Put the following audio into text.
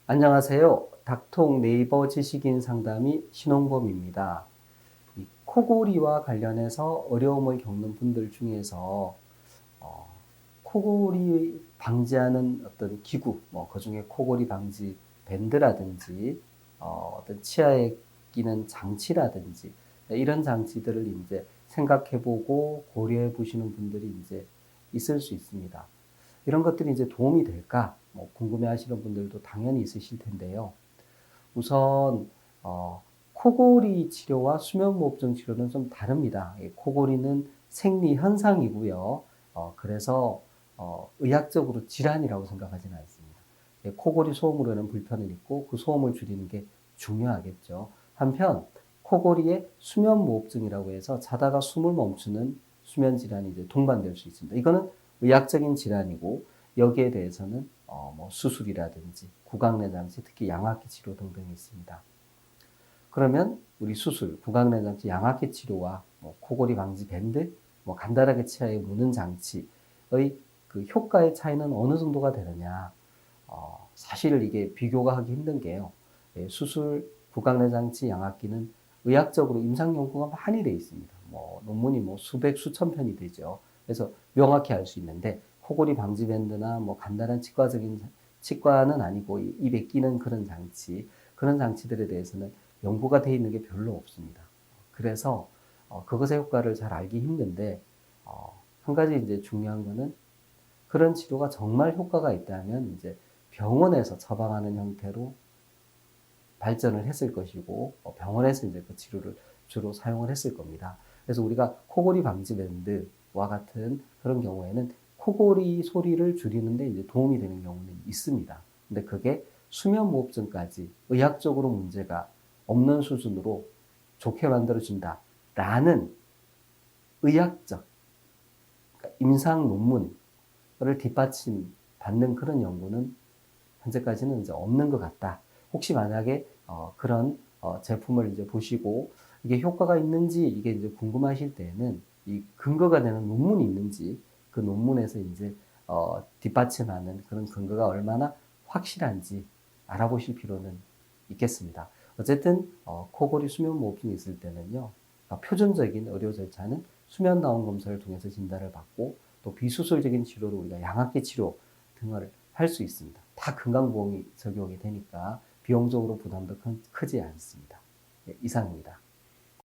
안녕하세요. 닥통 네이버 지식인 상담의 신홍범입니다. 이 코골이와 관련해서 어려움을 겪는 분들 중에서 코골이 방지하는 어떤 기구, 그중에 코골이 방지 밴드라든지 어떤 치아에 끼는 장치라든지 이런 장치들을 이제 생각해보고 고려해 보시는 분들이 이제 있을 수 있습니다. 이런 것들이 이제 도움이 될까? 궁금해 하시는 분들도 당연히 있으실 텐데요. 우선, 코골이 치료와 수면무호흡증 치료는 좀 다릅니다. 코골이는 생리 현상이고요. 그래서, 의학적으로 질환이라고 생각하지는 않습니다. 코골이 소음으로 인한 불편은 있고 그 소음을 줄이는 게 중요하겠죠. 한편, 코골이의 수면무호흡증이라고 해서 자다가 숨을 멈추는 수면 질환이 이제 동반될 수 있습니다. 이거는 의학적인 질환이고 여기에 대해서는 수술이라든지 구강내장치, 특히 양압기 치료 등등이 있습니다. 그러면 우리 수술, 구강내장치, 양압기 치료와 코골이 방지 밴드, 간단하게 치아에 무는 장치의 그 효과의 차이는 어느 정도가 되느냐? 사실 이게 비교가 하기 힘든 게요. 수술, 구강내장치, 양압기는 의학적으로 임상 연구가 많이 돼 있습니다. 논문이 수백, 수천 편이 되죠. 그래서 명확히 알 수 있는데 코골이 방지 밴드나 간단한 치과는 아니고 입에 끼는 그런 장치들에 대해서는 연구가 되어 있는 게 별로 없습니다. 그래서 그것의 효과를 잘 알기 힘든데 한 가지 이제 중요한 거는 그런 치료가 정말 효과가 있다면 이제 병원에서 처방하는 형태로 발전을 했을 것이고 병원에서 이제 그 치료를 주로 사용을 했을 겁니다. 그래서 우리가 코골이 방지 밴드와 같은 그런 경우에는 코골이 소리를 줄이는데 이제 도움이 되는 경우는 있습니다. 근데 그게 수면무호흡증까지 의학적으로 문제가 없는 수준으로 좋게 만들어준다라는 의학적 그러니까 임상 논문을 뒷받침 받는 그런 연구는 현재까지는 이제 없는 것 같다. 혹시 만약에 그런 제품을 이제 보시고 이게 효과가 있는지 이게 이제 궁금하실 때는 이 근거가 되는 논문이 있는지 그 논문에서 이제 뒷받침하는 그런 근거가 얼마나 확실한지 알아보실 필요는 있겠습니다. 어쨌든 코골이 수면무호흡증이 있을 때는요. 표준적인 의료 절차는 수면다운 검사를 통해서 진단을 받고 또 비수술적인 치료로 우리가 양압기 치료 등을 할 수 있습니다. 다 건강보험이 적용이 되니까 비용적으로 부담도 크지 않습니다. 네, 이상입니다.